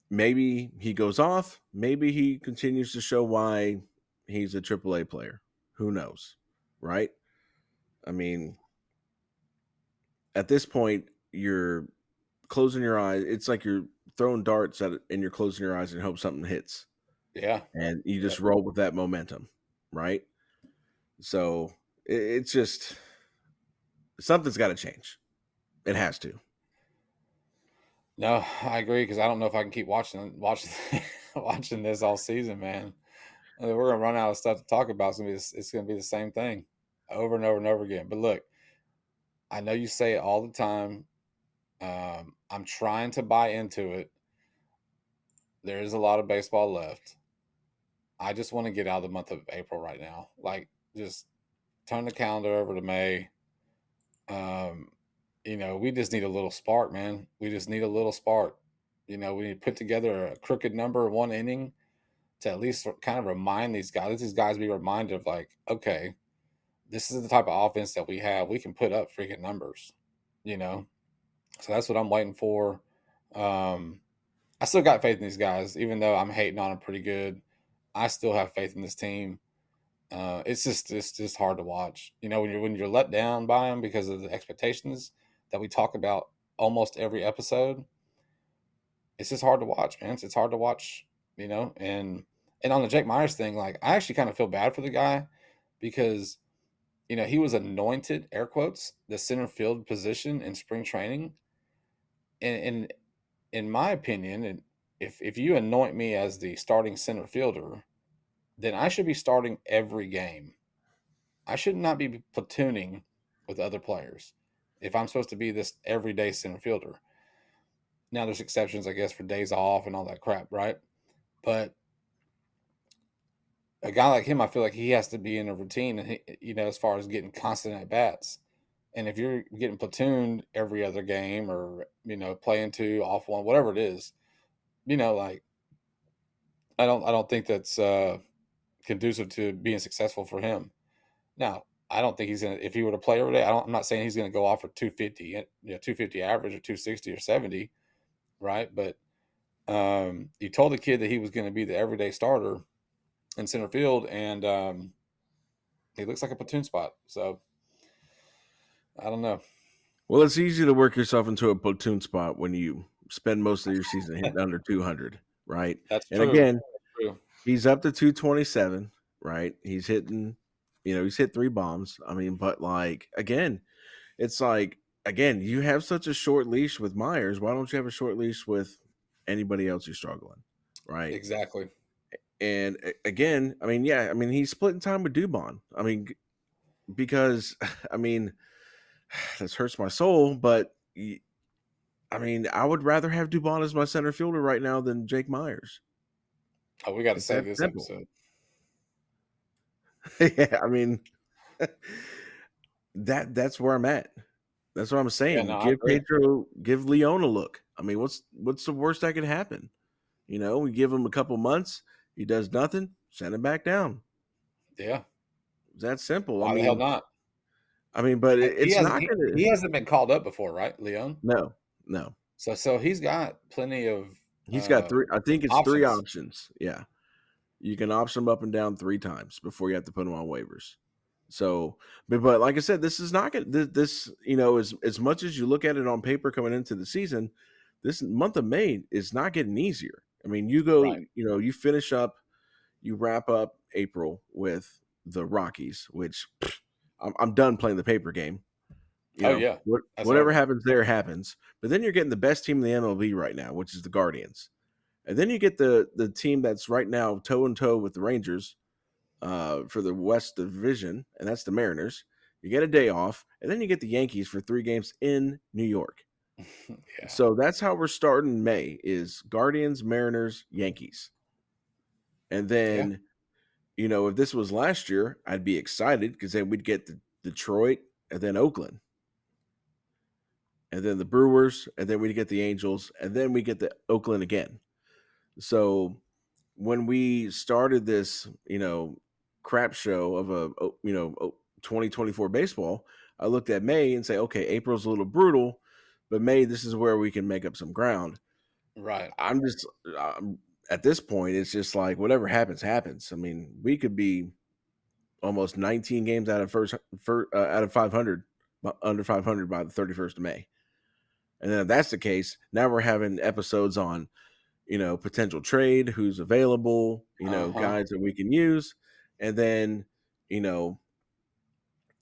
Maybe he goes off. Maybe he continues to show why he's a AAA player. Who knows? Right? I mean, at this point, you're closing your eyes. It's like you're throwing darts at it and you're closing your eyes and hope something hits. Yeah. And you Yep. just roll with that momentum. Right? So it's just something's got to change. It has to. No, I agree because I don't know if I can keep watching watching this all season, man. We're gonna run out of stuff to talk about. It's gonna be the same thing over and over and over again. But look, I know you say it all the time. I'm trying to buy into it. There is a lot of baseball left. I just want to get out of the month of April right now. Like, just turn the calendar over to May. Um, we just need a little spark, man. We just need a little spark. We need to put together a crooked number one inning to at least kind of remind these guys. Let these guys be reminded of like, okay, this is the type of offense that we have. We can put up freaking numbers, you know. So that's what I'm waiting for. Um, I still got faith in these guys, even though I'm hating on them pretty good. I still have faith in this team. It's just hard to watch. When you're let down by them because of the expectations that we talk about almost every episode. It's just hard to watch, man. It's hard to watch, and on the Jake Myers thing, like I actually kind of feel bad for the guy because he was anointed air quotes the center field position in spring training, and in my opinion, and if you anoint me as the starting center fielder, then I should be starting every game. I should not be platooning with other players if I'm supposed to be this everyday center fielder. Now, there's exceptions, I guess, for days off and all that crap, right? But a guy like him, I feel like he has to be in a routine, and as far as getting constant at bats. And if you're getting platooned every other game, or playing two off one, whatever it is, like I don't think that's conducive to being successful for him. Now, I don't think he's gonna. If he were to play every day, I'm not saying he's gonna go off for 250, 250 average or 260 or 70, right? But you told the kid that he was going to be the everyday starter in center field, and he looks like a platoon spot. So I don't know. Well, it's easy to work yourself into a platoon spot when you spend most of your season hitting under 200, right? That's And true. again, That's true. he's up to 227, right? He's hit three bombs. I mean, but like, again, it's like, again, you have such a short leash with Myers. Why don't you have a short leash with anybody else who's struggling, right? Exactly. And again, I mean, yeah, I mean, he's splitting time with Dubon. I mean, because, I mean, this hurts my soul, but I mean, I would rather have Dubon as my center fielder right now than Jake Myers. Oh, we got to It's save that this simple. episode. Yeah, I mean, that's where I'm at. That's what I'm Yeah, saying. no, I Give agree. Pedro, give Leon a look. I mean, what's the worst that could happen? We give him a couple months. He does nothing. Send him back down. Yeah, It's that simple. why the hell not? But He it's hasn't not gonna. he hasn't been called up before, right, Leon? No, no. So he's got plenty of, He's got uh, three. I think it's three options. options. Yeah, you can option him up and down three times before you have to put him on waivers. So, but like I said, this is not going to this. As much as you look at it on paper coming into the season, this month of May is not getting easier. I mean, you go, Right. you finish up, you wrap up April with the Rockies, which I'm done playing the paper game. Oh, yeah. That's Whatever over. happens there happens. But then you're getting the best team in the MLB right now, which is the Guardians, and then you get the team that's right now toe and toe with the Rangers for the West Division, and that's the Mariners. You get a day off, and then you get the Yankees for 3 games in New York. Yeah. So that's how we're starting May: is Guardians, Mariners, Yankees, and Yeah. then if this was last year, I'd be excited because then we'd get the Detroit and then Oakland, and then the Brewers, and then we'd get the Angels, and then we get the Oakland again. So when we started this, crap show of 2024 baseball, I looked at May and say, okay, April's a little brutal, but May, this is where we can make up some ground. Right. I'm just at this point, it's just like whatever happens, happens. I mean, we could be almost 19 games out of out of 500, under 500 by the 31st of May. And then if that's the case, now we're having episodes on potential trade, who's available, Uh-huh. guys that we can use. And then, you know,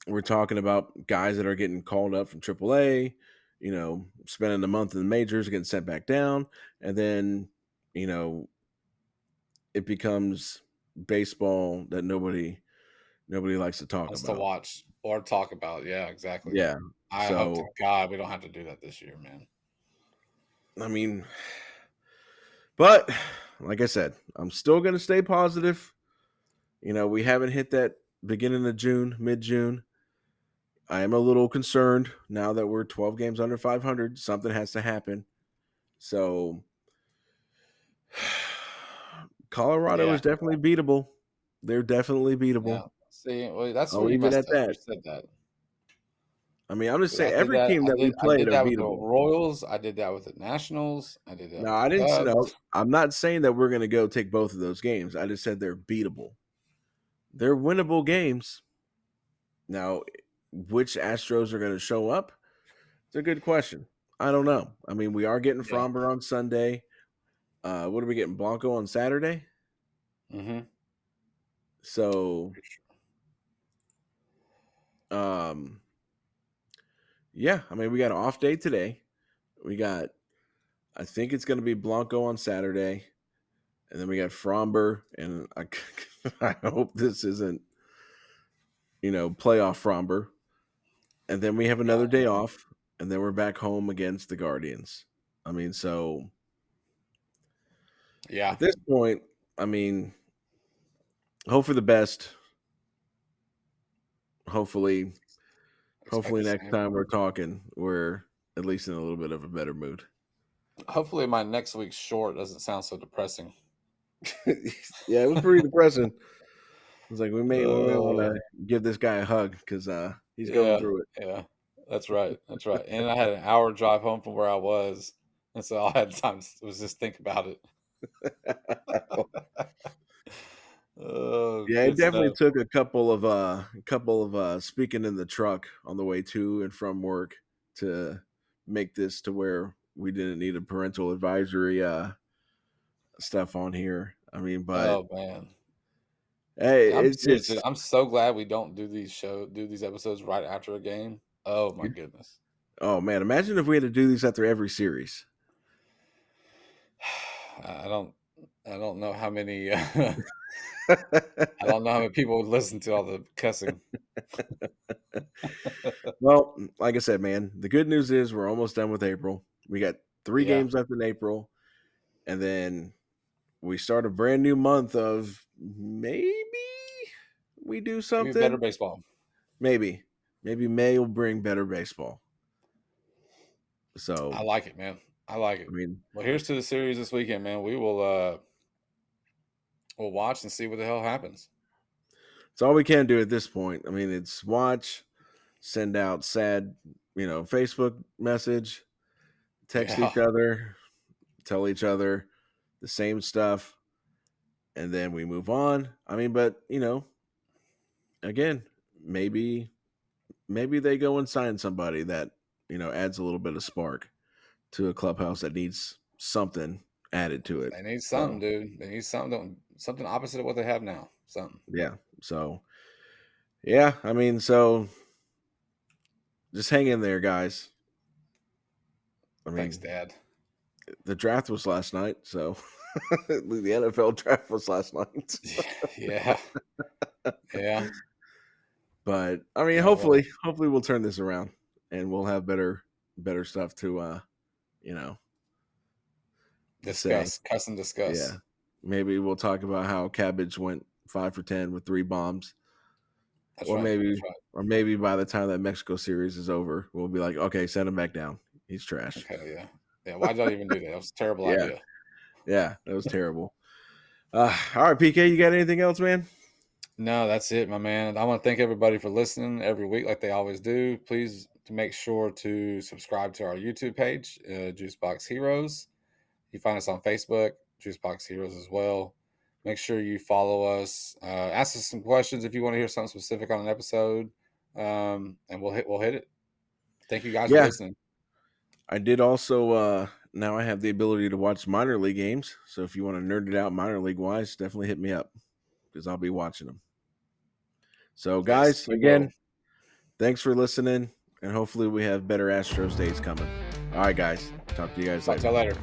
we're talking about guys that are getting called up from AAA, spending a month in the majors, getting sent back down. And then, you know, it becomes baseball that nobody likes to talk Us to about. watch or talk about. Yeah, exactly. Yeah. I hope to So, God we don't have to do that this year, man. I mean, but like I said, I'm still going to stay positive. We haven't hit that beginning of June, mid June. I am a little concerned now that we're 12 games under 500. Something has to happen. So, Colorado Yeah. is definitely beatable. They're definitely Yeah. beatable. See, well, that's I'll where you leave it messed at up. You that. said that. I mean, I'm just 'Cause I saying did every that. team that we I played did are that with the beatable. Royals. I did that with the Nationals. I did that No, with the I didn't. No, Cubs. I'm not saying that we're going to go take both of those games. I just said they're beatable. They're winnable games. Now, which Astros are going to show up? It's a good question. I don't know. I mean, we are getting Yeah. Fromber on Sunday. What are we getting? Blanco on Saturday. Mhm. So, um, yeah, I mean, we got an off day today. We got, I think it's going to be Blanco on Saturday, and then we got Fromber, and I hope this isn't, playoff Fromber, and then we have Yeah. another day off, and then we're back home against the Guardians. I mean, so Yeah. at this point, I mean, hope for the best. Hopefully, Expect hopefully the next same. time we're talking, we're at least in a little bit of a better mood. Hopefully, my next week's short doesn't sound so depressing. Yeah, it was pretty depressing. It's like we may want Uh, to give this guy a hug because he's going yeah, through yeah, that's right, that's right. And I had an hour drive home from where I was, and so all I had time was just think about it. it. Oh, Yeah, it good definitely stuff. took a couple of speaking in the truck on the way to and from work to make this to where we didn't need a parental advisory stuff on here. I mean, but Oh man, hey, I'm it's serious, dude. just I'm so glad we don't do these episodes right after a game. Oh my goodness. oh man, imagine if we had to do these after every series. I don't, I don't know how many. I don't know how many people would listen to all the cussing. Well, like I said, man, the good news is we're almost done with April. We got three Yeah, games left in April, and then we start a brand new month of maybe we do Maybe better something. baseball. Maybe. Maybe May will bring better baseball. I So, like it, man. I like I it. mean, Well, here's to the series this weekend, man. We will we'll watch and see what the hell happens. it's all we can do at this point. I mean, it's watch, send out sad, Facebook message, text Yeah. each other, tell each other the same stuff, and then we move on. I mean, but again, maybe they go and sign somebody that adds a little bit of spark to a clubhouse that needs something added to it. They need something, So dude. They need something opposite of what they have now. Something. yeah, so yeah, I mean, so just hang in there, guys. I Thanks, mean, Dad. the draft was last night, so the NFL draft was last night. Yeah. Yeah. But I mean, Yeah, it was. hopefully we'll turn this around and we'll have better stuff to you know to say. Discuss. Cuss and Yeah, discuss. maybe we'll talk about how Cabbage went 5 for 10 with 3 bombs, That's right. That's right. or maybe by the time that Mexico series is over, we'll be like, okay, send him back down. He's trash. Okay. Yeah. Yeah. Why did I even do that? That was a terrible Yeah, idea. yeah, that was terrible. All right, PK, you got anything else, man? No, that's it, my man. I want to thank everybody for listening every week, like they always do. Please to make sure to subscribe to our YouTube page, Juicebox Heroes. You find us on Facebook, Juicebox Heroes as well. Make sure you follow us. Ask us some questions if you want to hear something specific on an episode, and we'll hit it. Thank you guys for Yeah, listening. I did also. Now I have the ability to watch minor league games. So if you want to nerd it out minor league wise, definitely hit me up because I'll be watching them. So, Yes, guys, we will. again, thanks for listening, and hopefully we have better Astros days coming. All right, guys. Talk to you guys Talk to later. you later.